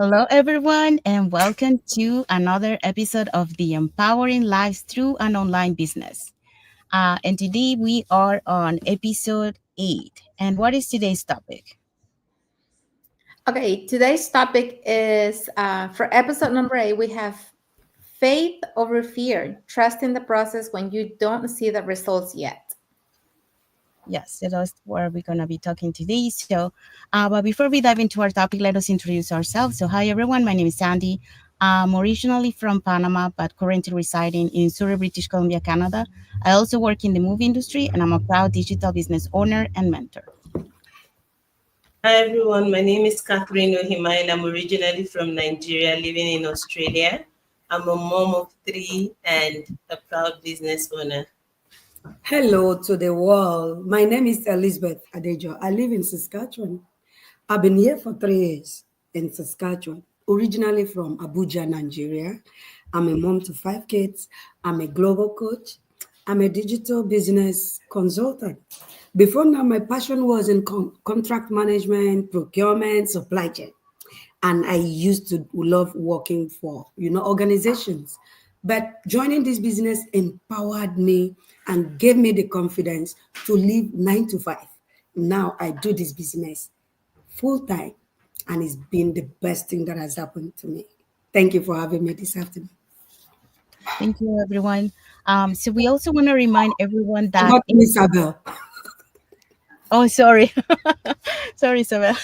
Hello, everyone, and welcome to another episode of the Empowering Lives Through an Online Business. And today we are on episode 8. And what is today's topic? Okay, today's topic is for episode number 8. We have faith over fear, trust in the process when you don't see the results yet. Yes, so that's where we're going to be talking today. But before we dive into our topic, let us introduce ourselves. So, hi, everyone. My name is Sandy. I'm originally from Panama, but currently residing in Surrey, British Columbia, Canada. I also work in the movie industry, and I'm a proud digital business owner and mentor. Hi everyone, my name is Catherine Ohima and I'm originally from Nigeria, living in Australia. I'm a mom of 3 and a proud business owner. Hello to the world. My name is Elizabeth Adejo. I live in Saskatchewan. I've been here for 3 years in Saskatchewan, originally from Abuja, Nigeria. I'm a mom to 5 kids. I'm a global coach. I'm a digital business consultant. Before now, my passion was in contract management, procurement, supply chain. And I used to love working for, organizations. But joining this business empowered me and gave me the confidence to live 9 to 5. Now I do this business full time, and it's been the best thing that has happened to me. Thank you for having me this afternoon. Thank you, everyone. So we also want to remind everyone that. Not Isabel. Oh, sorry, sorry, Isabel.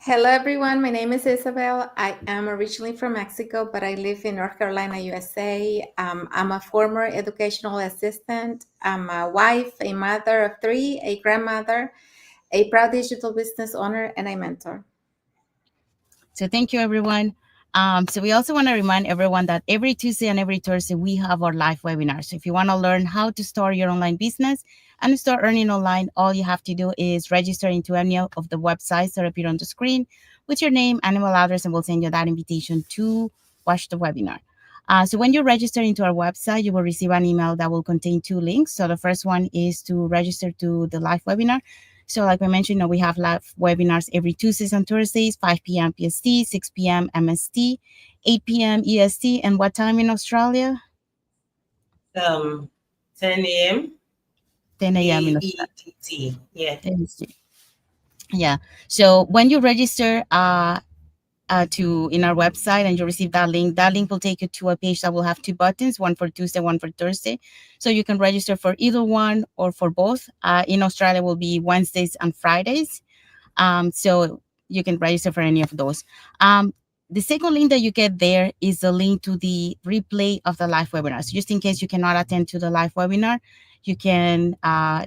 Hello, everyone. My name is Isabel. I am originally from Mexico, but I live in North Carolina, USA. I'm a former educational assistant. I'm a wife, a mother of 3, a grandmother, a proud digital business owner, and a mentor. So thank you, everyone. So we also want to remind everyone that every Tuesday and every Thursday we have our live webinar. So if you want to learn how to start your online business and start earning online, all you have to do is register into any of the websites that appear on the screen with your name and email address, and we'll send you that invitation to watch the webinar. So when you register into our website, you will receive an email that will contain 2 links. So the first one is to register to the live webinar. So like I mentioned, we have live webinars every Tuesdays and Thursdays, 5 p.m. PST, 6 p.m. MST, 8 p.m. EST, and what time in Australia? 10 a.m. 10 a.m. in Australia. EET. Yeah. Yeah. So when you register to in our website and you receive that link will take you to a page that will have 2 buttons, one for Tuesday, one for Thursday. So you can register for either one or for both. In Australia will be Wednesdays and Fridays. So you can register for any of those. The second link that you get there is the link to the replay of the live webinar. So just in case you cannot attend to the live webinar, you can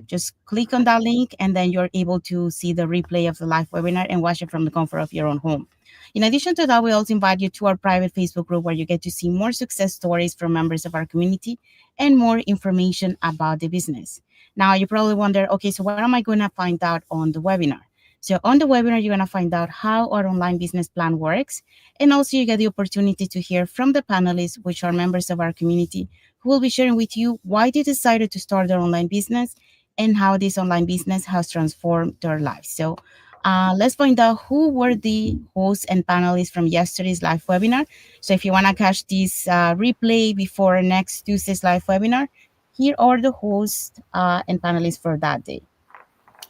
just click on that link and then you're able to see the replay of the live webinar and watch it from the comfort of your own home. In addition to that, we also invite you to our private Facebook group where you get to see more success stories from members of our community and more information about the business. Now, you probably wonder, okay, so what am I going to find out on the webinar? So on the webinar, you're going to find out how our online business plan works. And also you get the opportunity to hear from the panelists, which are members of our community, who will be sharing with you why they decided to start their online business and how this online business has transformed their lives. So let's find out who were the hosts and panelists from yesterday's live webinar. So if you want to catch this replay before next Tuesday's live webinar, here are the hosts and panelists for that day.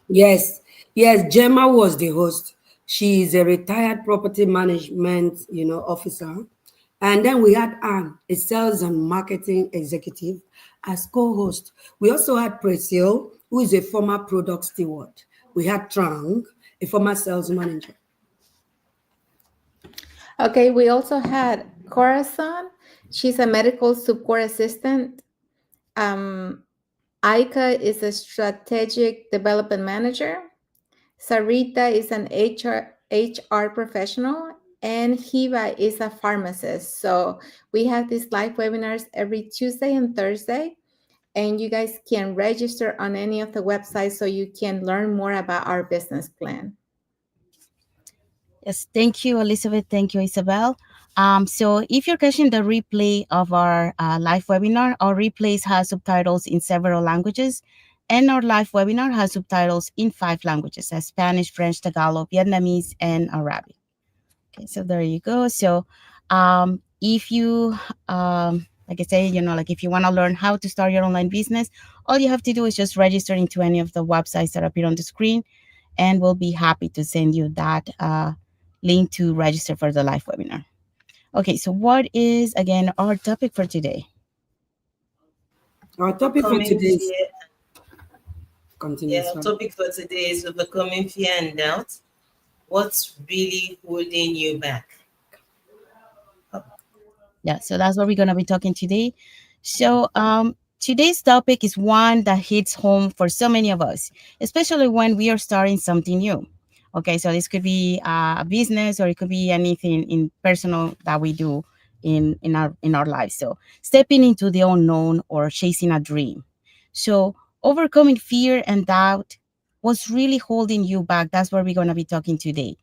Yes, yes, Gemma was the host. She is a retired property management, officer. And then we had Anne, a sales and marketing executive, as co-host. We also had Priscilla, who is a former product steward. We had Trang, a former sales manager. Okay, we also had Corazon. She's a medical support assistant. Aika is a strategic development manager. Sarita is an HR professional, and Hiva is a pharmacist. So we have these live webinars every Tuesday and Thursday, and you guys can register on any of the websites so you can learn more about our business plan. Yes, thank you, Elizabeth. Thank you, Isabel. So if you're catching the replay of our live webinar, our replays have subtitles in several languages, and our live webinar has subtitles in 5 languages: Spanish, French, Tagalog, Vietnamese, and Arabic. Okay, so there you go. So if you like I say, like if you want to learn how to start your online business, all you have to do is just register into any of the websites that appear on the screen, and we'll be happy to send you that link to register for the live webinar. Okay, so what is again our topic for today? Our topic for Overcoming today is fear. continue, Yeah, our sorry. topic for today is overcoming fear and doubt. What's really holding you back? Yeah, so that's what we're going to be talking today. So today's topic is one that hits home for so many of us, especially when we are starting something new. Okay, so this could be a business, or it could be anything in personal that we do in our lives. So stepping into the unknown or chasing a dream. So overcoming fear and doubt, what's really holding you back? That's what we're going to be talking today,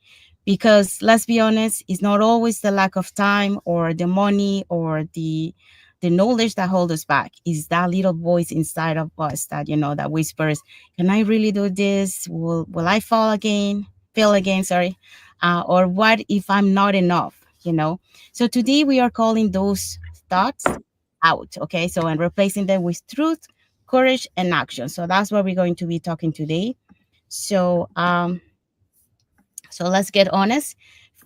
because let's be honest, it's not always the lack of time or the money or the knowledge that hold us back. Is that little voice inside of us that that whispers, can I really do this? Will I fail again, sorry. Or what if I'm not enough? So today we are calling those thoughts out. Okay, so and replacing them with truth, courage, and action. So that's what we're going to be talking today. So let's get honest.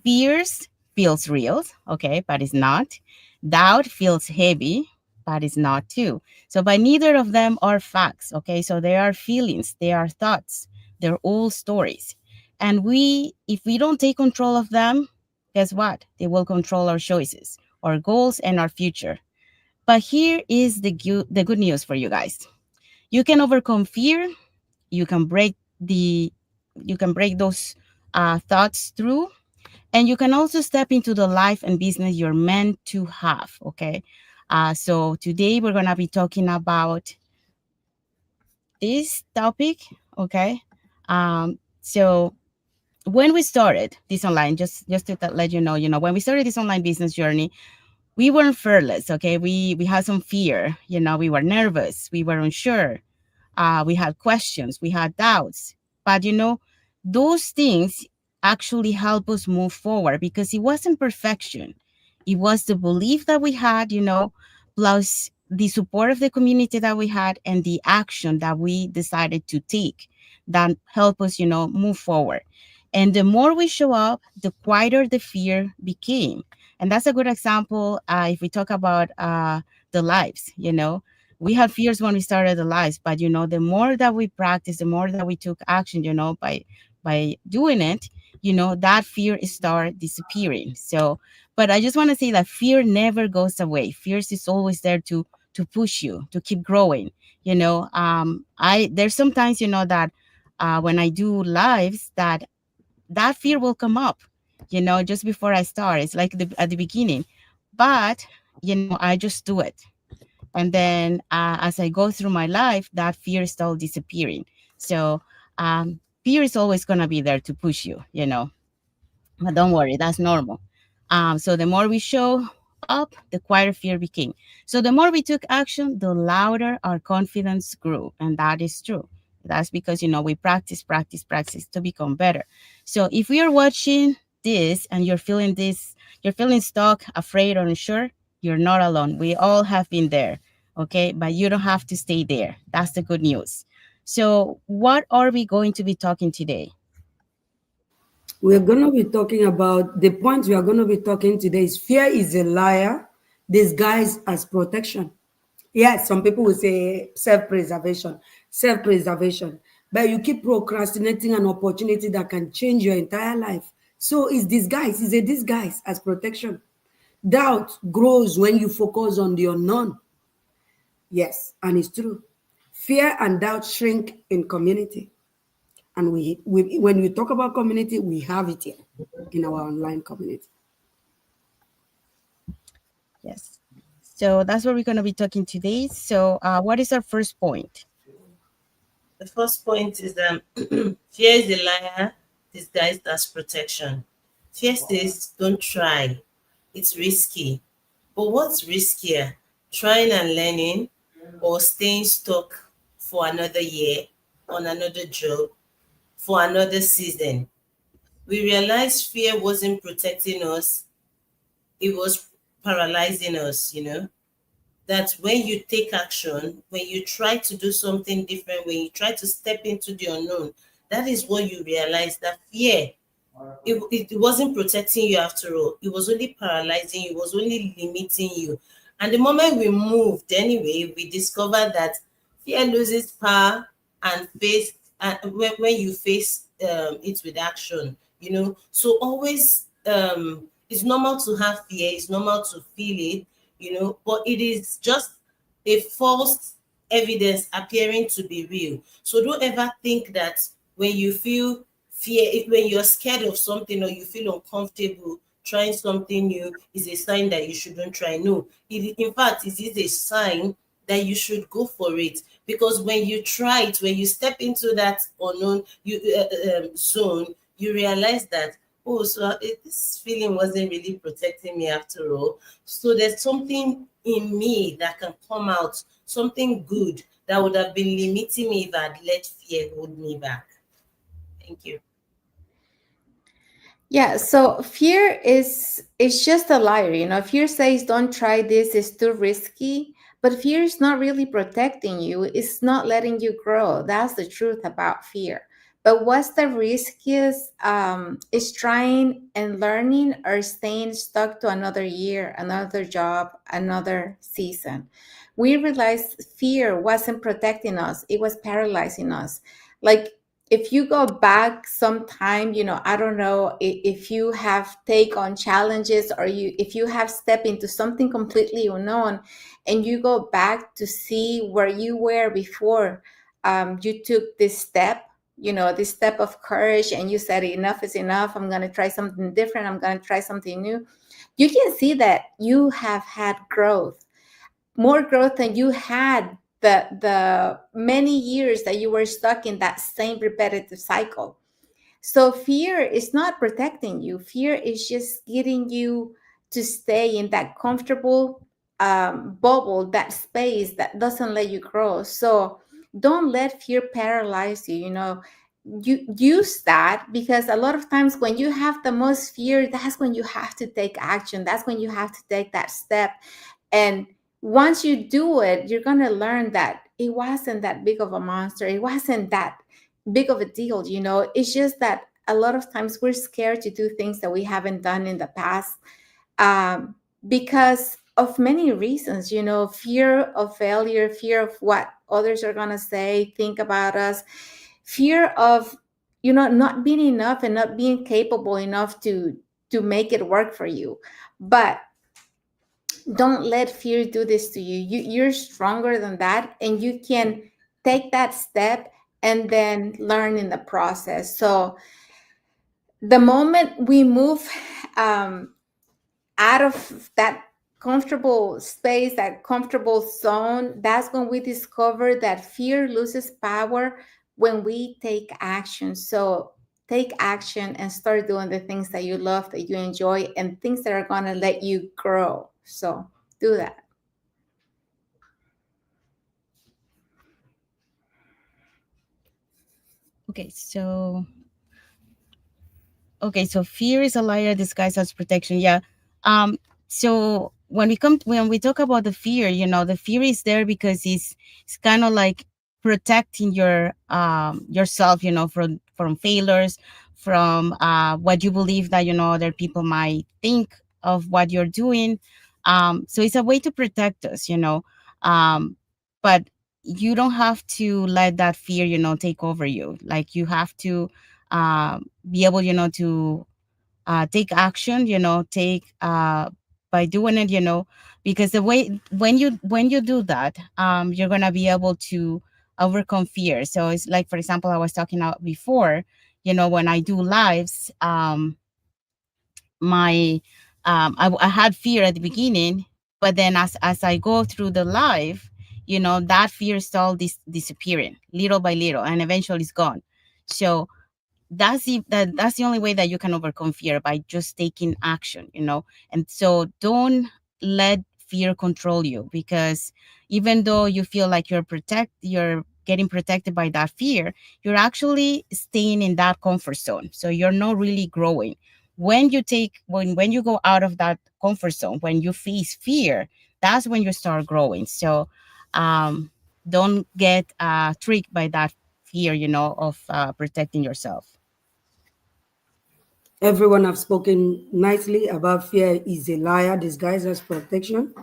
Fears feels real, okay, but it's not. Doubt feels heavy, but it's not too. So, but neither of them are facts, okay? So they are feelings, they are thoughts, they're all stories. And if we don't take control of them, guess what? They will control our choices, our goals, and our future. But here is the good news for you guys. You can overcome fear. You can break the you can break those thoughts through, and you can also step into the life and business you're meant to have. Okay, so today we're gonna be talking about this topic. Okay, so when we started this online, just to let you know, when we started this online business journey, we weren't fearless. Okay, we had some fear. We were nervous, we were unsure, we had questions, we had doubts. But those things actually help us move forward, because it wasn't perfection. It was the belief that we had, plus the support of the community that we had, and the action that we decided to take that help us, move forward. And the more we show up, the quieter the fear became. And that's a good example. If we talk about the lives, we had fears when we started the lives, but the more that we practice, the more that we took action, by doing it, that fear start disappearing. So, but I just want to say that fear never goes away. Fear is always there to push you to keep growing. I there's sometimes that when I do lives, that fear will come up, just before I start. It's like at the beginning, but I just do it. And then as I go through my life, that fear is still disappearing. So fear is always going to be there to push you. But don't worry, that's normal. So the more we show up, the quieter fear became. So the more we took action, the louder our confidence grew. And that is true. That's because, we practice, practice, practice to become better. So if we are watching this and you're feeling stuck, afraid, or unsure, you're not alone. We all have been there. Okay. But you don't have to stay there. That's the good news. So what are we going to be talking today? We're going to be talking about the point we are going to be talking today is fear is a liar disguised as protection. Yes, some people will say self-preservation, self-preservation, but you keep procrastinating an opportunity that can change your entire life. So it's a disguise as protection. Doubt grows when you focus on the unknown. Yes, and it's true. Fear and doubt shrink in community. And we when we talk about community, we have it here in our online community. Yes. So that's what we're going to be talking today. So, what is our first point? The first point is fear is a liar disguised as protection. Fear says, don't try. It's risky. But what's riskier? Trying and learning, or staying stuck for another year, on another job, for another season? we realized fear wasn't protecting us, it was paralyzing us, that when you take action, when you try to do something different, when you try to step into the unknown, that is what you realize, that fear, it wasn't protecting you after all. It was only paralyzing you, it was only limiting you. And the moment we moved, anyway, we discovered that fear loses power and face, when you face it with action, So always, it's normal to have fear, it's normal to feel it, but it is just a false evidence appearing to be real. So don't ever think that when you feel fear, when you're scared of something or you feel uncomfortable trying something new, is a sign that you shouldn't try. No, in fact, it is a sign that you should go for it, because when you try it, when you step into that unknown zone, you realize that, oh, so this feeling wasn't really protecting me after all. So there's something in me that can come out, something good that would have been limiting me if I'd let fear hold me back. Thank you. Yeah, so fear is just a liar. Fear says don't try this, it's too risky. But fear is not really protecting you, it's not letting you grow. That's the truth about fear. But what's the riskiest is trying and learning or staying stuck to another year, another job, another season. We realized fear wasn't protecting us, it was paralyzing us. Like, if you go back sometime, I don't know if you have take on challenges, or if you have stepped into something completely unknown, and you go back to see where you were before you took this step, this step of courage, and you said enough is enough, I'm going to try something different, I'm going to try something new. You can see that you have had growth, more growth than you had the many years that you were stuck in that same repetitive cycle. So fear is not protecting you. Fear is just getting you to stay in that comfortable bubble, that space that doesn't let you grow. So don't let fear paralyze you. You use that, because a lot of times when you have the most fear, that's when you have to take action. That's when you have to take that step. And once you do it, you're going to learn that it wasn't that big of a monster. It wasn't that big of a deal. It's just that a lot of times we're scared to do things that we haven't done in the past, um, because of many reasons. Fear of failure, fear of what others are going to say, think about us, fear of not being enough and not being capable enough to make it work for you. But don't let fear do this to you. You're stronger than that, and you can take that step and then learn in the process. So the moment we move um, out of that comfortable space, that comfortable zone, that's when we discover that fear loses power when we take action. So take action and start doing the things that you love, that you enjoy, and things that are going to let you grow. So do that. Okay, so so fear is a liar disguised as protection. Yeah. Um. So when we talk about the fear, the fear is there because it's kind of like protecting yourself, from failures, from what you believe that other people might think of what you're doing. So it's a way to protect us, Um. But you don't have to let that fear, take over you. Like you have to be able, to take action, take by doing it, because the way when you do that, you're gonna be able to overcome fear. So it's like, for example, I was talking about before, when I do lives, my I had fear at the beginning, but then as I go through the life, that fear is all disappearing little by little, and eventually it's gone. So that's the only way that you can overcome fear, by just taking action, and so don't let fear control you, because even though you feel like you're getting protected by that fear, you're actually staying in that comfort zone. So you're not really growing. When you go out of that comfort zone, when you face fear, that's when you start growing. So um, don't get tricked by that fear, of protecting yourself. Everyone have spoken nicely about fear is a liar disguised as protection.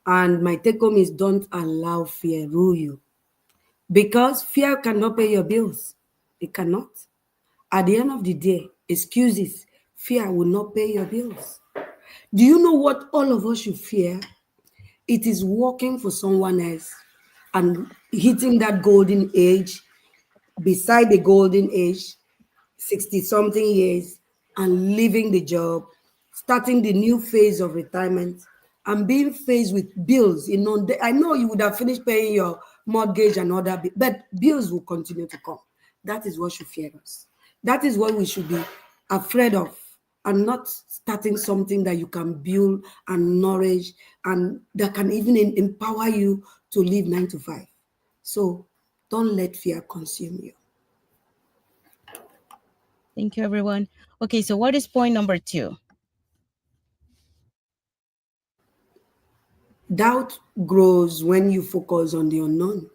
And my take home is don't allow fear rule you. Because fear cannot pay your bills. It cannot. At the end of the day, excuses, fear will not pay your bills. Do you know what all of us should fear? It is working for someone else and hitting that golden age, beside the golden age, 60 something years, and leaving the job, starting the new phase of retirement, and being faced with bills. I know you would have finished paying your mortgage and other but bills will continue to come. That is what should fear us. That is what we should be afraid of, and not starting something that you can build and nourish and that can even empower you to live 9 to 5. So don't let fear consume you. Thank you, everyone. Okay, so what is point number 2? Doubt grows when you focus on the unknown.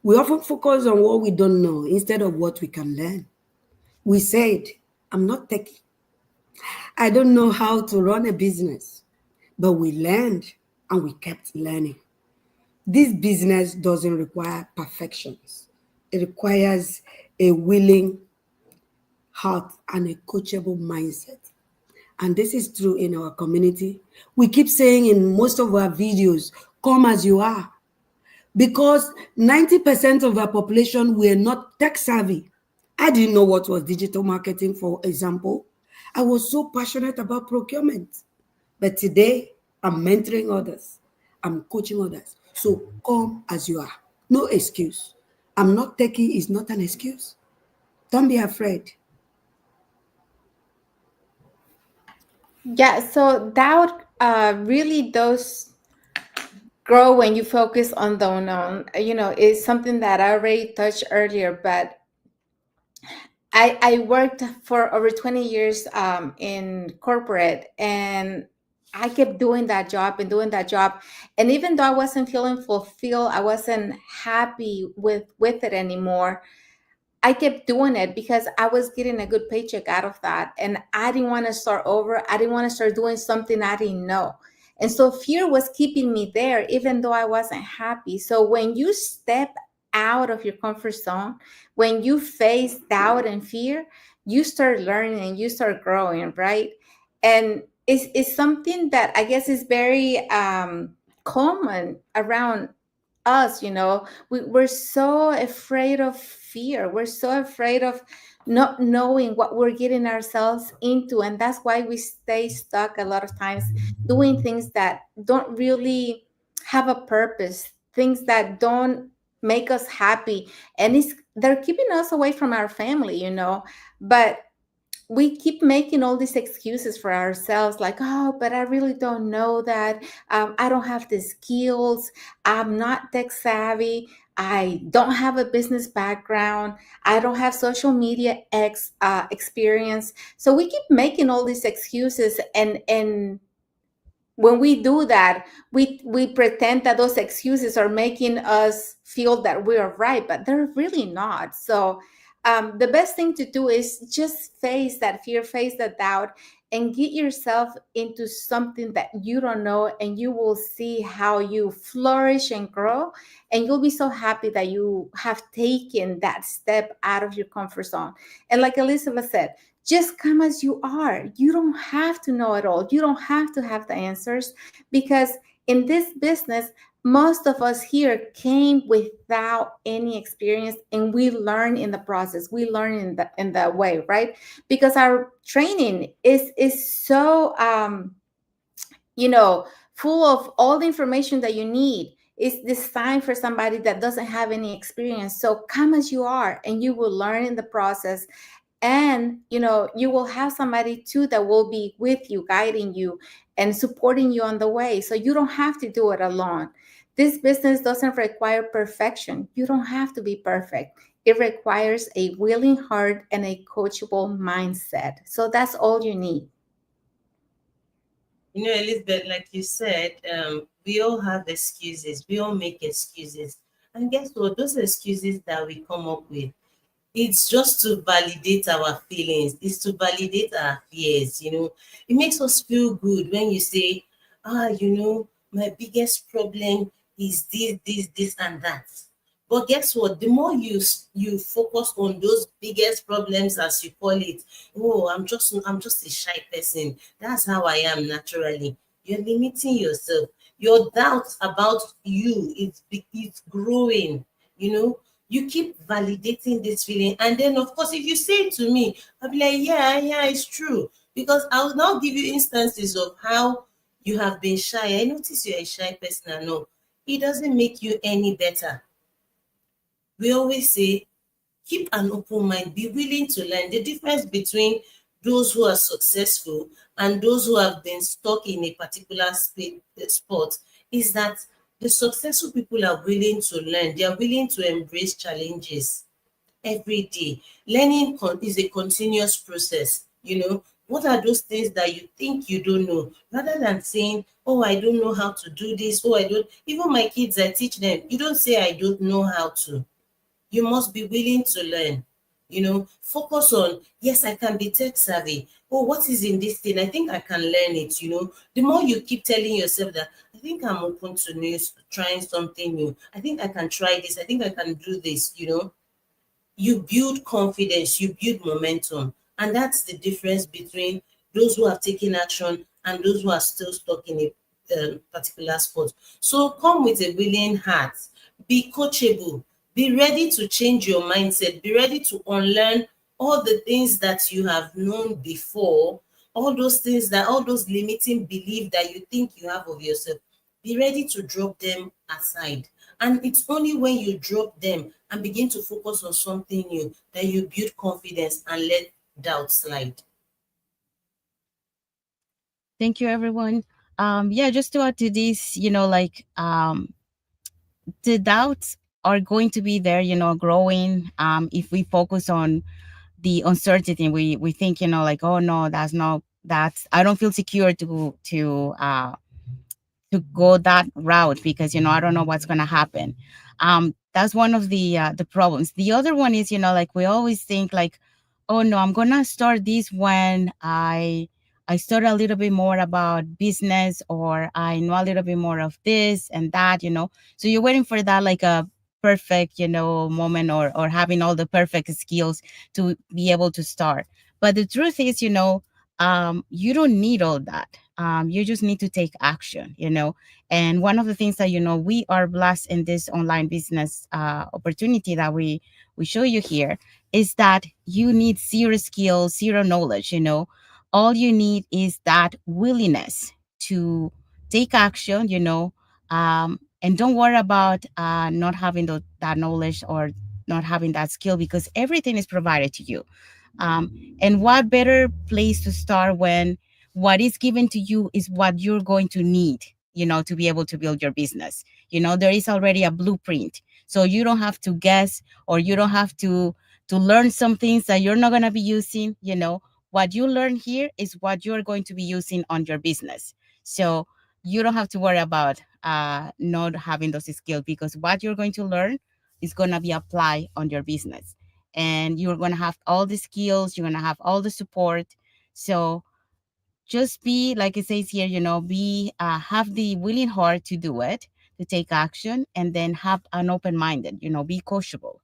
We often focus on what we don't know instead of what we can learn. We said, I'm not techie. I don't know how to run a business. But we learned and we kept learning. This business doesn't require perfections. It requires a willing heart and a coachable mindset. And this is true in our community. We keep saying in most of our videos, come as you are. Because 90% of our population were not tech savvy. I didn't know what was digital marketing, for example. I was so passionate about procurement. But today, I'm mentoring others. I'm coaching others. So come as you are. No excuse. I'm not techie is not an excuse. Don't be afraid. Yeah, so doubt really does grow when you focus on the unknown. It's something that I already touched earlier, but I worked for over 20 years in corporate, and I kept doing that job and doing that job. And even though I wasn't feeling fulfilled, I wasn't happy with it anymore. I kept doing it because I was getting a good paycheck out of that. And I didn't want to start over. I didn't want to start doing something I didn't know. And so fear was keeping me there, even though I wasn't happy. So when you step out of your comfort zone, when you face doubt and fear, you start learning and you start growing, right? And it's something that I guess is very common around us. We're so afraid of fear. We're so afraid of not knowing what we're getting ourselves into, and that's why we stay stuck a lot of times doing things that don't really have a purpose, things that don't make us happy, and they're keeping us away from our family, but we keep making all these excuses for ourselves, like, oh, but I really don't know that. I don't have the skills. I'm not tech savvy. I don't have a business background. I don't have social media experience. So we keep making all these excuses, and when we do that, we pretend that those excuses are making us feel that we are right, but they're really not. So the best thing to do is just face that fear, face that doubt, and get yourself into something that you don't know, and you will see how you flourish and grow, and you'll be so happy that you have taken that step out of your comfort zone. And like Elizabeth said, just come as you are. You don't have to know it all. You don't have to have the answers, because in this business, most of us here came without any experience, and we learn in the process. We learn in the way, right? Because our training is so full of all the information that you need. It's designed for somebody that doesn't have any experience. So come as you are, and you will learn in the process. And you will have somebody too that will be with you, guiding you and supporting you on the way, so you don't have to do it alone. This business doesn't require perfection. You don't have to be perfect. It requires a willing heart and a coachable mindset. So that's all you need. You know, Elizabeth, like you said, we all have excuses. We all make excuses. And guess what? Those excuses that we come up with, it's just to validate our feelings. It's to validate our fears. You know, it makes us feel good when you say, my biggest problem is this, and that. But guess what? The more you focus on those biggest problems, as you call it, oh, I'm just a shy person. That's how I am naturally. You're limiting yourself. Your doubt about you is growing. You know, you keep validating this feeling, and then of course, if you say it to me, I'll be like, yeah, yeah, it's true. Because I'll now give you instances of how you have been shy. I notice you're a shy person, and no, it doesn't make you any better. We always say, keep an open mind, be willing to learn. The difference between those who are successful and those who have been stuck in a particular spot is that the successful people are willing to learn. They are willing to embrace challenges every day. Learning is a continuous process. You know, what are those things that you think you don't know? Rather than saying, oh, I don't know how to do this, oh, I don't. Even my kids, I teach them, you don't say, I don't know how to. You must be willing to learn. You know, focus on, yes, I can be tech savvy. Oh, what is in this thing? I think I can learn it. You know, the more you keep telling yourself that, I think I'm open to trying something new. I think I can try this. I think I can do this. You know, you build confidence, you build momentum. And that's the difference between those who have taken action and those who are still stuck in a particular spot. So come with a willing heart, be coachable, be ready to change your mindset, be ready to unlearn all the things that you have known before, all those limiting beliefs that you think you have of yourself. Be ready to drop them aside. And it's only when you drop them and begin to focus on something new that you build confidence and let doubt slide. Thank you, everyone. Yeah, just to add to this, the doubts are going to be there, growing. If we focus on the uncertainty, we think, like, oh no, that's I don't feel secure to go that route because I don't know what's going to happen. That's one of the problems. The other one is, like, we always think like, oh no, I'm going to start this when I study a little bit more about business, or I know a little bit more of this and that. So you're waiting for that, like, a perfect moment, or having all the perfect skills to be able to start. But the truth is, you don't need all that. You just need to take action. And one of the things that we are blessed in this online business opportunity that we show you here is that you need zero skills, zero knowledge. All you need is that willingness to take action. And don't worry about not having that knowledge or not having that skill, because everything is provided to you. And what better place to start when what is given to you is what you're going to need, to be able to build your business. There is already a blueprint. So you don't have to guess, or you don't have to learn some things that you're not going to be using. What you learn here is what you're going to be using on your business. So you don't have to worry about not having those skills, because what you're going to learn is going to be applied on your business, and you're going to have all the skills, you're going to have all the support. So just be, like it says here, be have the willing heart to do it, to take action, and then have an open minded, be coachable.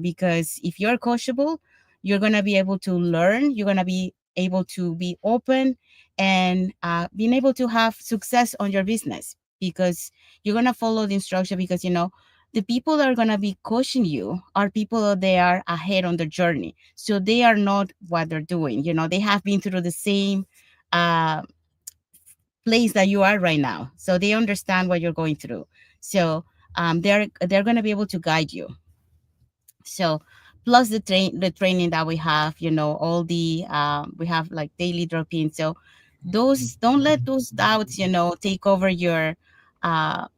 Because if you're coachable, you're going to be able to learn, you're going to be able to be open, and being able to have success on your business, because you're going to follow the instruction. Because the people that are going to be coaching you are people that they are ahead on their journey, so they are not what they're doing. They have been through the same uh, place that you are right now, so they understand what you're going through. So they're going to be able to guide you. So plus the training that we have, all the we have like daily drop-in. So those, don't let those doubts take over uh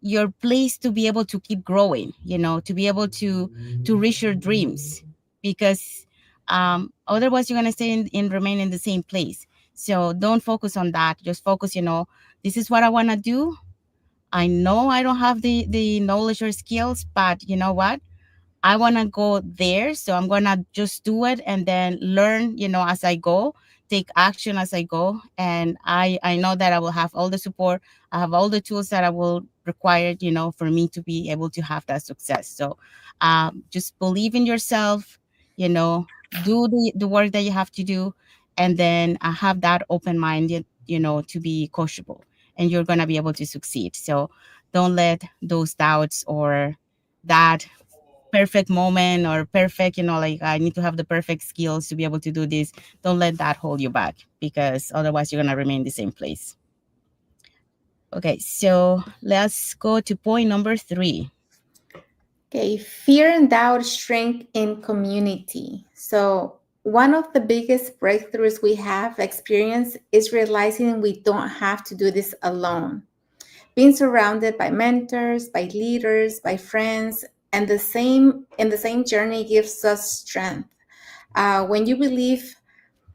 your place to be able to keep growing, to be able to reach your dreams, because otherwise you're going to stay in remain in the same place. So don't focus on that. Just focus, this is what I want to do. I know I don't have the knowledge or skills, but you know what, I want to go there. So I'm going to just do it and then learn, as I go, take action as I go. And I know that I will have all the support. I have all the tools that I will require, for me to be able to have that success. So just believe in yourself, you know, do the work that you have to do. And then have that open mind, to be coachable, and you're going to be able to succeed. So don't let those doubts or that perfect moment or perfect, like I need to have the perfect skills to be able to do this. Don't let that hold you back, because otherwise you're going to remain in the same place. Okay, so let's go to point number 3. Okay, fear and doubt shrink in community. So, one of the biggest breakthroughs we have experienced is realizing we don't have to do this alone. Being surrounded by mentors, by leaders, by friends, and the same in the same journey gives us strength. When you believe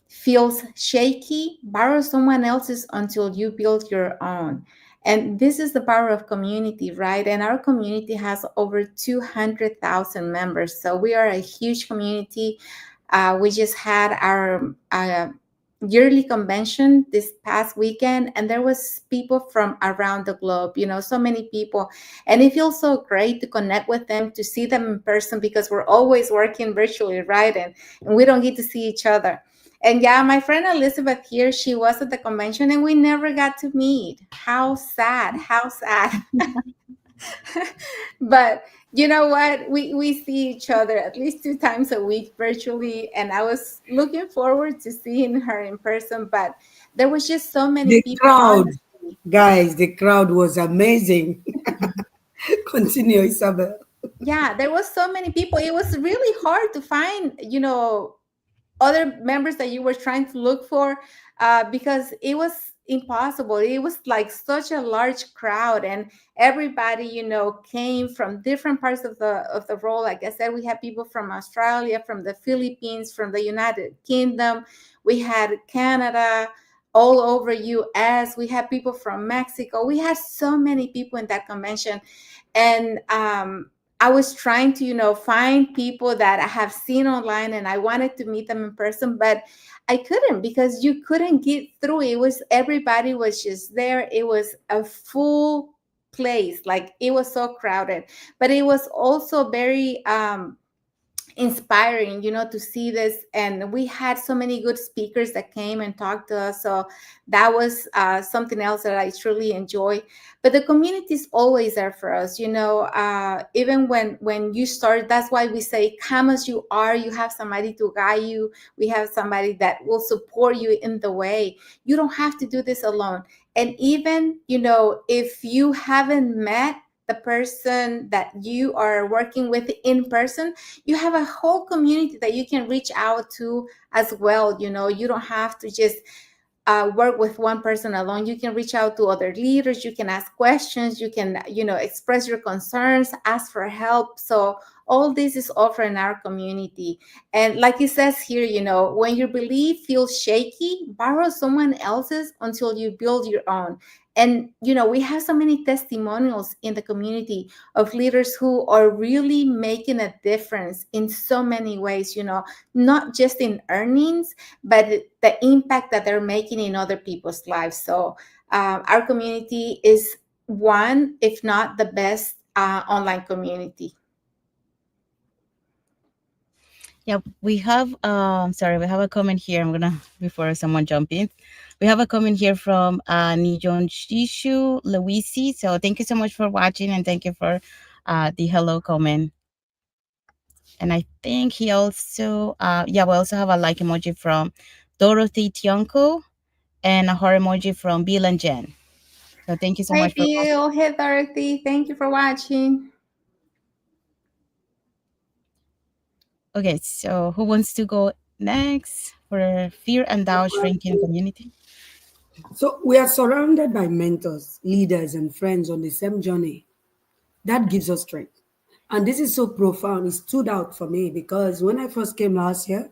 feels shaky, borrow someone else's until you build your own. And this is the power of community, right? And our community has over 200,000 members. So we are a huge community. We just had our yearly convention this past weekend, and there was people from around the globe, so many people. And it feels so great to connect with them, to see them in person, because we're always working virtually, right? And we don't get to see each other. And yeah, my friend Elizabeth here, she was at the convention and we never got to meet. How sad, how sad. But you know what? We see each other at least 2 times a week virtually. And I was looking forward to seeing her in person. But there was just so many The people, crowd, honestly. guys, the crowd was amazing. Continue, Isabel. Yeah, there was so many people. It was really hard to find, other members that you were trying to look for, because it was impossible. It was like such a large crowd, and everybody, came from different parts of the world. Like I said, we had people from Australia, from the Philippines, from the United Kingdom. We had Canada, all over US. We had people from Mexico. We had so many people in that convention. And I was trying to, find people that I have seen online, and I wanted to meet them in person, but I couldn't, because you couldn't get through. It was, everybody was just there. It was a full place. Like, it was so crowded, but it was also very inspiring, to see this. And we had so many good speakers that came and talked to us. So that was something else that I truly enjoy. But the community is always there for us, even when you start. That's why we say, come as you are. You have somebody to guide you. We have somebody that will support you in the way. You don't have to do this alone. And even, if you haven't met the person that you are working with in person, you have a whole community that you can reach out to as well. You don't have to just work with one person alone. You can reach out to other leaders. You can ask questions. You can, express your concerns, ask for help. So all this is offered in our community. And like it says here, when your belief feels shaky, borrow someone else's until you build your own. And, we have so many testimonials in the community of leaders who are really making a difference in so many ways, not just in earnings, but the impact that they're making in other people's lives. So our community is one, if not the best online community. Yeah, we have sorry, we have a comment here. I'm gonna, before someone jump in, we have a comment here from Nijon Shishu Luisi. So thank you so much for watching, and thank you for the hello comment. And I think he also yeah, we also have a like emoji from Dorothy Tionko and a heart emoji from Bill and Jen. So thank you so Hi, much for watching. Bill. Hey, Dorothy. Thank you for watching. Okay, so who wants to go next for fear and doubt shrinking community? So we are surrounded by mentors, leaders, and friends on the same journey. That gives us strength. And this is so profound. It stood out for me because when I first came last year,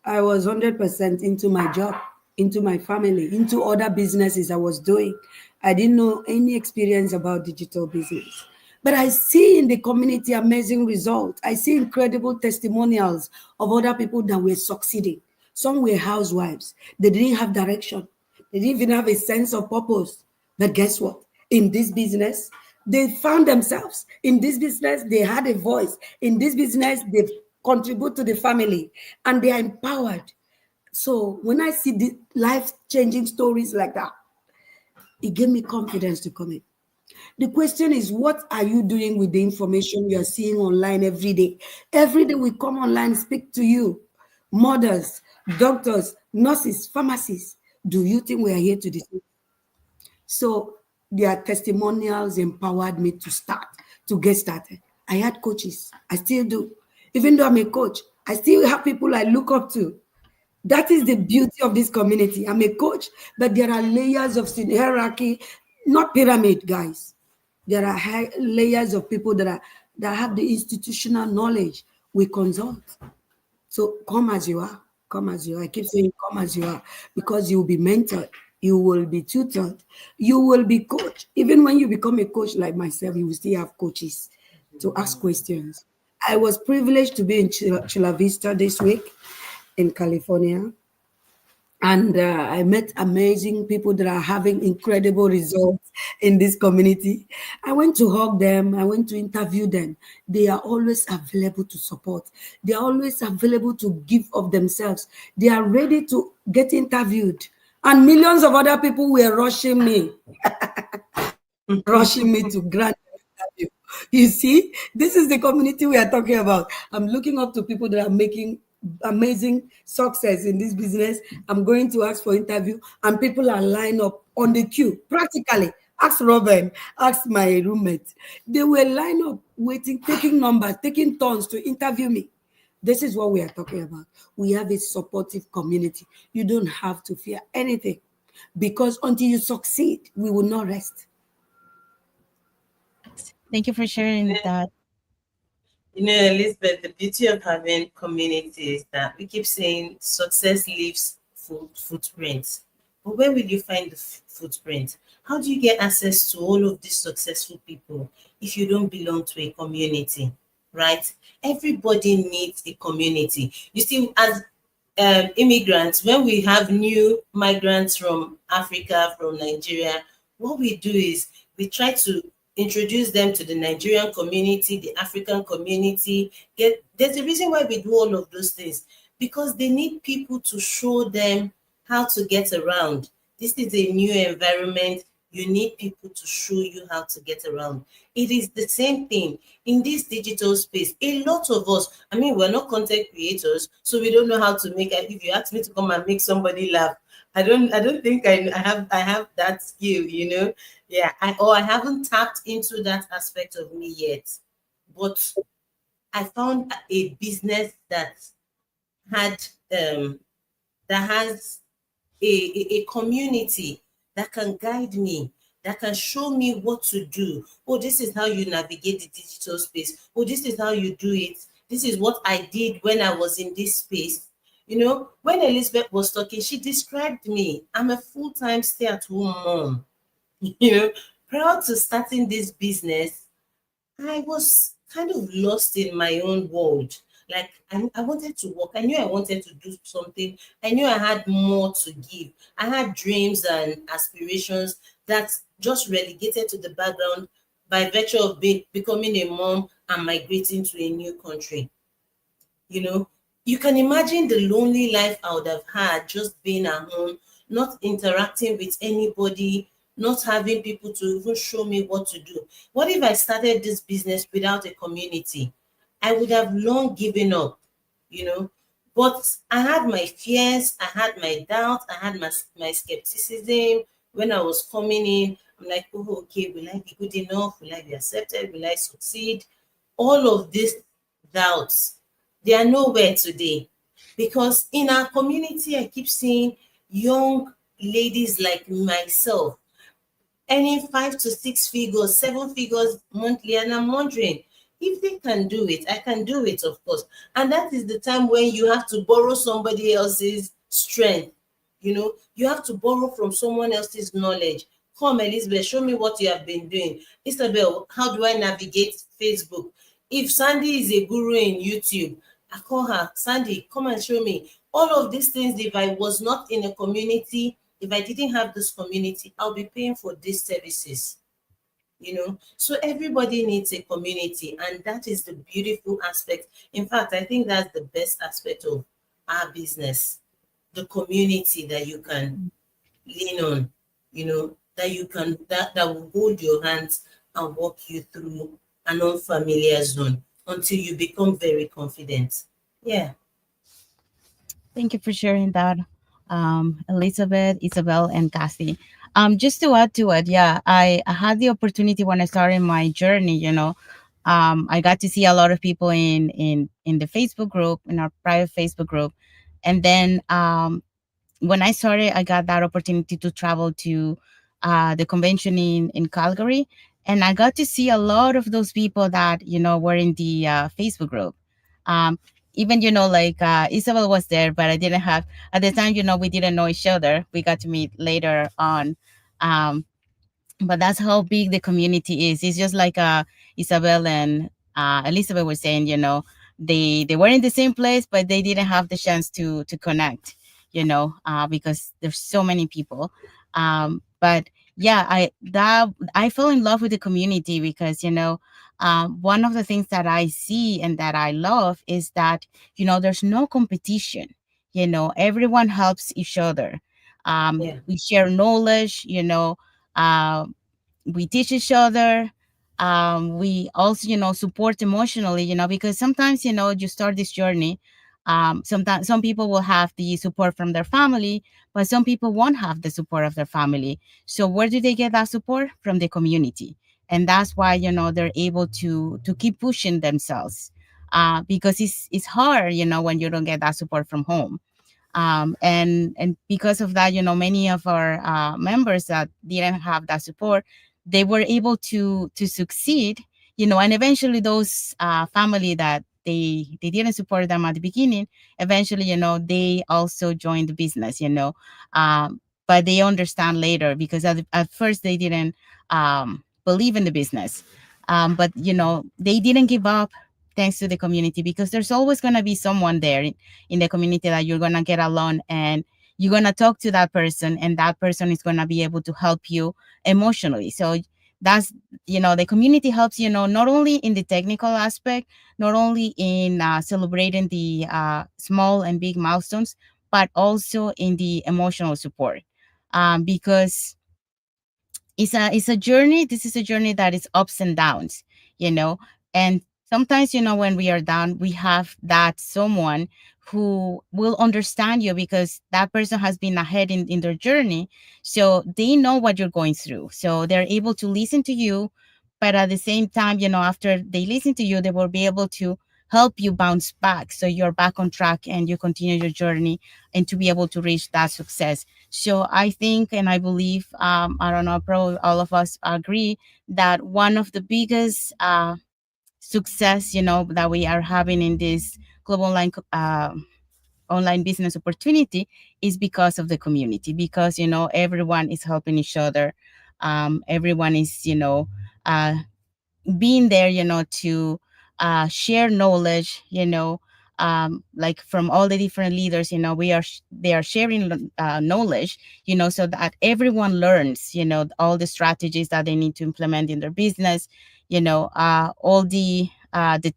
I was 100% into my job, into my family, into other businesses I was doing. I didn't know any experience about digital business. But I see in the community amazing results. I see incredible testimonials of other people that were succeeding. Some were housewives. They didn't have direction. They didn't even have a sense of purpose. But guess what? In this business, they found themselves. In this business, they had a voice. In this business, they contribute to the family and they are empowered. So when I see the life-changing stories like that, it gave me confidence to come in. The question is, what are you doing with the information you are seeing online every day? Every day we come online, speak to you, mothers, doctors, nurses, pharmacists. Do you think we are here to deceive? So their testimonials empowered me to start, to get started. I had coaches. I still do. Even though I'm a coach, I still have people I look up to. That is the beauty of this community. I'm a coach, but there are layers of hierarchy, not pyramid, guys. There are layers of people that have the institutional knowledge. We consult. So come as you are. Come as you are. I keep saying come as you are because you will be mentored. You will be tutored. You will be coached. Even when you become a coach like myself, you will still have coaches to ask questions. I was privileged to be in Chula Vista this week in California. And I met amazing people that are having incredible results in this community. I went to hug them. I went to interview them. They are always available to support. They are always available to give of themselves. They are ready to get interviewed. And millions of other people were rushing me, rushing me to grant an interview. You see, this is the community we are talking about. I'm looking up to people that are making amazing success in this business. I'm going to ask for interview, and people are lined up on the queue. Practically, ask Robin, ask my roommate. They were lined up, waiting, taking numbers, taking turns to interview me. This is what we are talking about. We have a supportive community. You don't have to fear anything because until you succeed, we will not rest. Thank you for sharing that. Elizabeth, the beauty of having community is that we keep saying success leaves footprints. But where will you find the footprint? How do you get access to all of these successful people if you don't belong to a community, right? Everybody needs a community. You see, as immigrants, when we have new migrants from Africa, from Nigeria, what we do is we try to introduce them to the Nigerian community, the African community. There's a reason why we do all of those things, because they need people to show them how to get around. This is a new environment. You need people to show you how to get around. It is the same thing in this digital space. A lot of us, I mean, we're not content creators, so we don't know how to make. If you ask me to come and make somebody laugh, I don't think I have that skill, Yeah, I haven't tapped into that aspect of me yet. But I found a business had that has a community that can guide me, that can show me what to do. Oh, this is how you navigate the digital space. Oh, this is how you do it. This is what I did when I was in this space. When Elizabeth was talking, she described me. I'm a full-time stay-at-home mom. You know, Prior to starting this business, I was kind of lost in my own world. Like I wanted to work. I knew I wanted to do something. I knew I had more to give. I had dreams and aspirations that just relegated to the background by virtue of becoming a mom and migrating to a new country. You know, you can imagine the lonely life I would have had just being at home, not interacting with anybody, not having people to even show me what to do. What if I started this business without a community? I would have long given up, you know. But I had my fears, I had my doubts, I had my skepticism when I was coming in. I'm like, oh, okay, will I be good enough? Will I be accepted? Will I succeed? All of these doubts, they are nowhere today, because in our community I keep seeing young ladies like myself earning 5 to 6 figures, 7 figures monthly. And I'm wondering, if they can do it, I can do it, of course. And that is the time when you have to borrow somebody else's strength. You have to borrow from someone else's knowledge. Come, Elizabeth, show me what you have been doing. Isabel, how do I navigate Facebook? If Sandy is a guru in YouTube, I call her, Sandy, come and show me. All of these things, if I was not in a community, if I didn't have this community, I'll be paying for these services. So everybody needs a community, and that is the beautiful aspect. In fact, I think that's the best aspect of our business, the community that you can lean on, that you can that will hold your hands and walk you through an unfamiliar zone until you become very confident. Yeah. Thank you for sharing that, Elizabeth, Isabel, and Kathy. Just to add to it, yeah, I had the opportunity when I started my journey. I got to see a lot of people in the Facebook group, in our private Facebook group, and then when I started, I got that opportunity to travel to the convention in Calgary, and I got to see a lot of those people that were in the Facebook group. Um, Even like Isabel was there, but I didn't have at the time. We didn't know each other. We got to meet later on. Um, but that's how big the community is. It's just like Isabel and Elizabeth were saying. They were in the same place, but they didn't have the chance to connect. Because there's so many people. But yeah, I fell in love with the community because one of the things that I see and that I love is that there's no competition. Everyone helps each other. Yeah. We share knowledge. Uh, we teach each other. We also support emotionally, because sometimes you start this journey. Sometimes some people will have the support from their family, but some people won't have the support of their family. So where do they get that support? From the community. And that's why they're able to keep pushing themselves, because it's hard when you don't get that support from home. And because of that, many of our members that didn't have that support, they were able to succeed. And eventually those family that they didn't support them at the beginning, eventually they also joined the business. But they understand later, because at first they didn't believe in the business. But they didn't give up, thanks to the community, because there's always going to be someone there in the community that you're going to get along, and you're going to talk to that person, and that person is going to be able to help you emotionally. So that's the community helps not only in the technical aspect, not only in celebrating the small and big milestones, but also in the emotional support, because it's a journey. This is a journey that is ups and downs, you know and sometimes when we are down, we have that someone who will understand you, because that person has been ahead in their journey, so they know what you're going through, so they're able to listen to you. But at the same time, after they listen to you, they will be able to help you bounce back, so you're back on track and you continue your journey, and to be able to reach that success. So I think and I believe, I don't know, probably all of us agree that one of the biggest success, that we are having in this global online business opportunity is because of the community, because everyone is helping each other. Everyone is uh, being there, to share knowledge, like from all the different leaders, they are sharing knowledge, so that everyone learns, all the strategies that they need to implement in their business, all the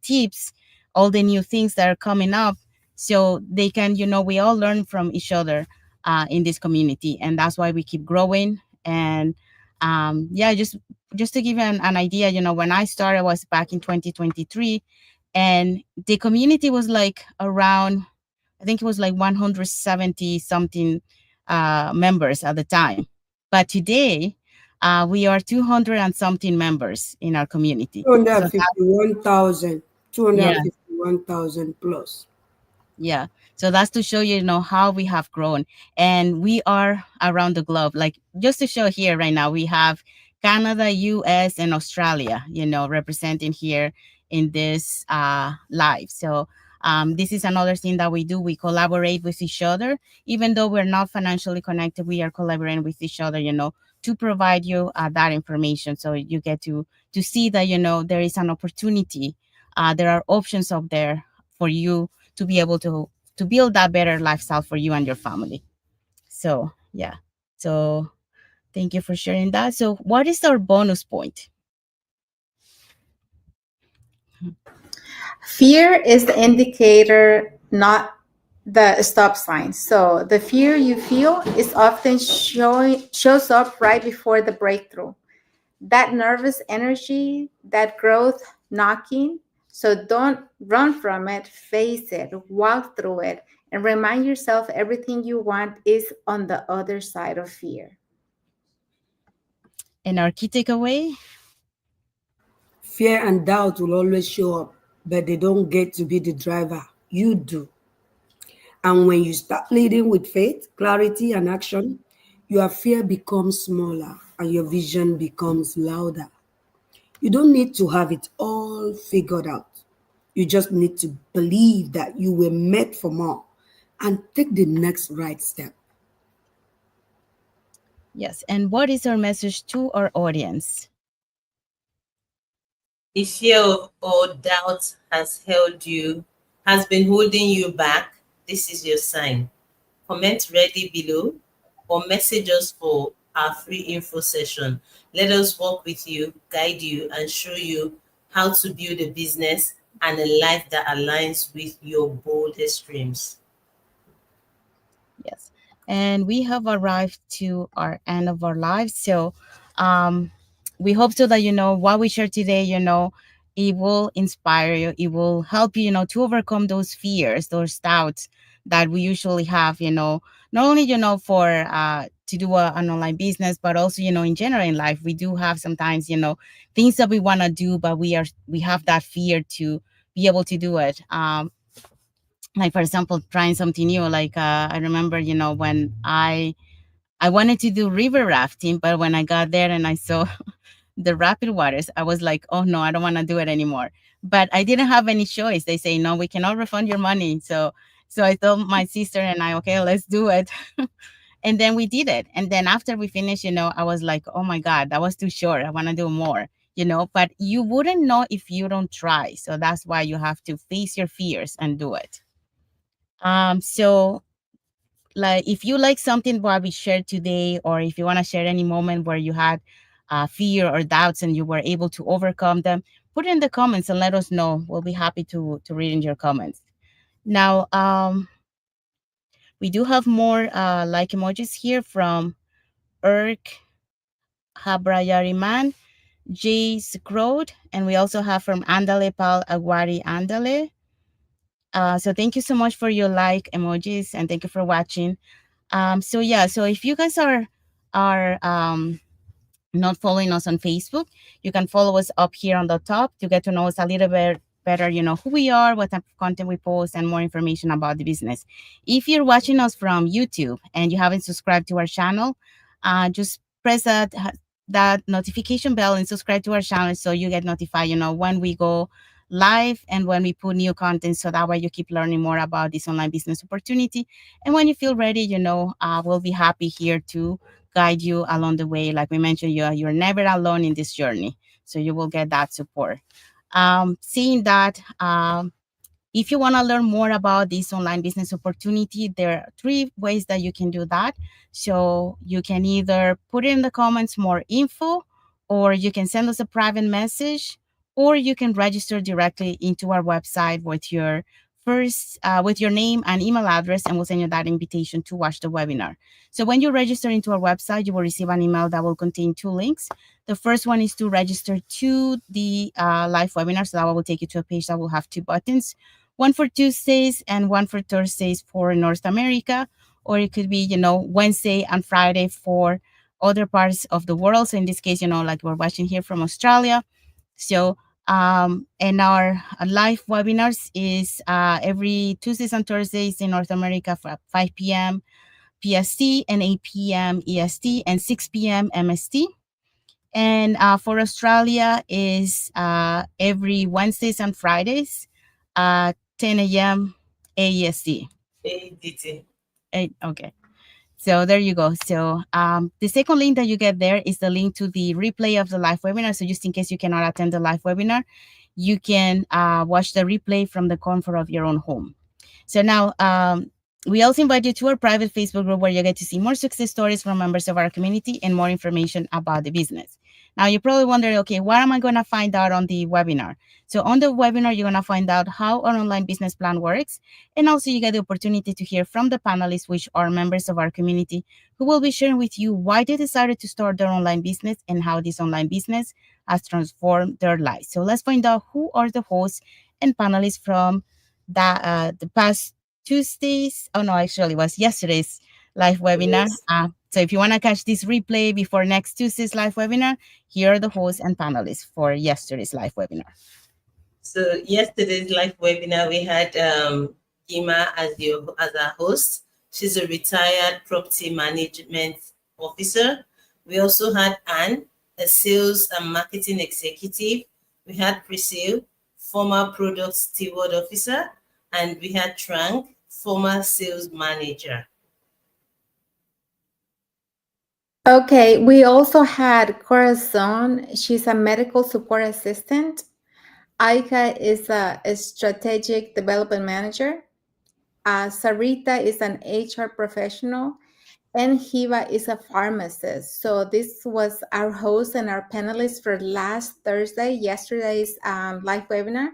tips, all the new things that are coming up, so they can, we all learn from each other in this community, and that's why we keep growing. And yeah, just to give you an idea, when I started was back in 2023, and the community was like around, I think it was like 170 something members at the time. But today, we are 200 and something members in our community. So that, 251,000, yeah, 251,000 plus. Yeah. So that's to show you, how we have grown. And we are around the globe. Like just to show here right now, we have Canada, US, and Australia, representing here in this live. So this is another thing that we do. We collaborate with each other. Even though we're not financially connected, we are collaborating with each other, to provide you that information. So you get to see that, there is an opportunity. There are options up there for you to be able to build that better lifestyle for you and your family. So yeah. So thank you for sharing that. So what is our bonus point? Fear is the indicator, not the stop sign. So the fear you feel is often shows up right before the breakthrough. That nervous energy, that growth knocking. So don't run from it, face it, walk through it, and remind yourself everything you want is on the other side of fear. And our key takeaway? Fear and doubt will always show up, but they don't get to be the driver. You do. And when you start leading with faith, clarity, and action, your fear becomes smaller and your vision becomes louder. You don't need to have it all figured out. You just need to believe that you were made for more and take the next right step. Yes. And what is our message to our audience? If fear or doubt has been holding you back, this is your sign. Comment ready below or message us for our free info session. Let us work with you, guide you, and show you how to build a business and a life that aligns with your boldest dreams. Yes. And we have arrived to our end of our lives. So we hope so that, what we share today, it will inspire you. It will help you, to overcome those fears, those doubts that we usually have, not only, for to do an online business, but also, in general in life, we do have sometimes, things that we want to do, but we have that fear to be able to do it. Like for example, trying something new. Like I remember, when I wanted to do river rafting, but when I got there and I saw the rapid waters, I was like, oh no, I don't want to do it anymore. But I didn't have any choice. They say no, we cannot refund your money. So I told my sister and I, okay, let's do it. And then we did it. And then after we finished, I was like, oh my God, that was too short, I want to do more. But you wouldn't know if you don't try. So that's why you have to face your fears and do it. So like if you like something what we shared today, or if you want to share any moment where you had fear or doubts and you were able to overcome them, put it in the comments and let us know. We'll be happy to read in your comments. Now, we do have more like emojis here from Erk Habrayariman, J. Scrode, and we also have from Andale Pal Aguari Andale. So thank you so much for your like emojis and thank you for watching. So yeah, so if you guys are not following us on Facebook, you can follow us up here on the top to get to know us a little bit better, who we are, what type of content we post, and more information about the business. If you're watching us from YouTube and you haven't subscribed to our channel, just press that notification bell and subscribe to our channel so you get notified, when we go live and when we put new content, so that way you keep learning more about this online business opportunity. And when you feel ready, we'll be happy here to guide you along the way. Like we mentioned, you're never alone in this journey, so you will get that support. Seeing that, if you want to learn more about this online business opportunity, there are 3 ways that you can do that. So you can either put in the comments more info, or you can send us a private message, or you can register directly into our website with your with your name and email address, and we'll send you that invitation to watch the webinar. So when you register into our website, you will receive an email that will contain 2 links. The first one is to register to the live webinar. So that will take you to a page that will have 2 buttons, one for Tuesdays and one for Thursdays for North America, or it could be, Wednesday and Friday for other parts of the world. So in this case, like we're watching here from Australia. So And our live webinars is every Tuesdays and Thursdays in North America for 5 p.m. PST and 8 p.m. EST and 6 p.m. MST. And for Australia is every Wednesdays and Fridays, 10 a.m. AEST. ADT. Okay. So there you go. So the second link that you get there is the link to the replay of the live webinar. So just in case you cannot attend the live webinar, you can watch the replay from the comfort of your own home. So now we also invite you to our private Facebook group where you get to see more success stories from members of our community and more information about the business. Now you're probably wondering, okay, what am I going to find out on the webinar? So on the webinar, you're going to find out how an online business plan works. And also you get the opportunity to hear from the panelists, which are members of our community, who will be sharing with you why they decided to start their online business and how this online business has transformed their lives. So let's find out who are the hosts and panelists from the past Tuesdays. Oh no, actually, it was yesterday's live webinar. Yes. So if you want to catch this replay before next Tuesday's live webinar, here are the hosts and panelists for yesterday's live webinar. So yesterday's live webinar, we had Gima as our host. She's a retired property management officer. We also had Anne, a sales and marketing executive. We had Priscilla, former product steward officer, and we had Trang, former sales manager. Okay, we also had Corazon. She's a medical support assistant. Aika is a strategic development manager. Sarita is an HR professional. And Hiva is a pharmacist. So this was our host and our panelists for last Thursday, yesterday's live webinar.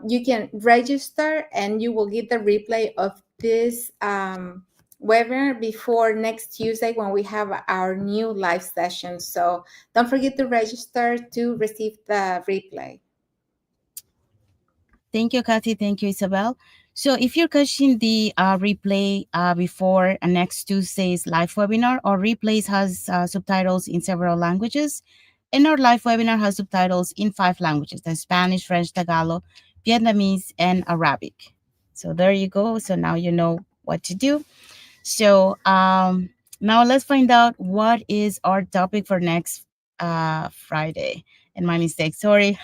You can register and you will get the replay of this webinar before next Tuesday when we have our new live session. So don't forget to register to receive the replay. Thank you, Kathy. Thank you, Isabel. So if you're catching the replay before next Tuesday's live webinar, our replays has subtitles in several languages, and our live webinar has subtitles in 5 languages: the Spanish, French, Tagalog, Vietnamese, and Arabic. So there you go. So now you know what to do. So now let's find out what is our topic for next Friday. And my mistake, sorry.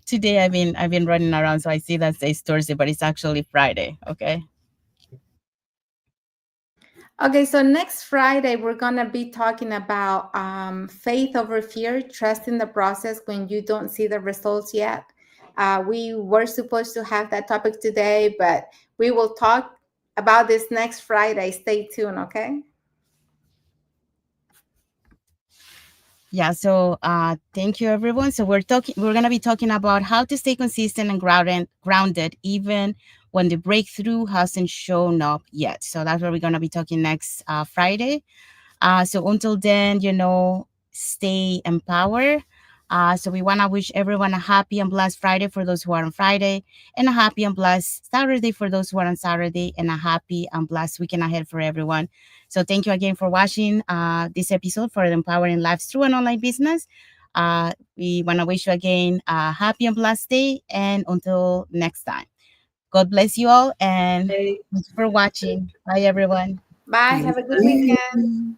Today I've been running around, so I see that says Thursday, but it's actually Friday. Okay. Okay, so next Friday, we're going to be talking about faith over fear, trust in the process when you don't see the results yet. We were supposed to have that topic today, but we will talk about this next Friday. Stay tuned, okay? Yeah, so thank you everyone. So we're gonna be talking about how to stay consistent and grounded even when the breakthrough hasn't shown up yet. So that's what we're gonna be talking next Friday. So until then, stay empowered. So we want to wish everyone a happy and blessed Friday for those who are on Friday, and a happy and blessed Saturday for those who are on Saturday, and a happy and blessed weekend ahead for everyone. So thank you again for watching this episode for the Empowering Lives Through an Online Business. We want to wish you again a happy and blessed day, and until next time. God bless you all, and Hey. thanks for watching. Bye, everyone. Bye. Thank Have a good weekend. you.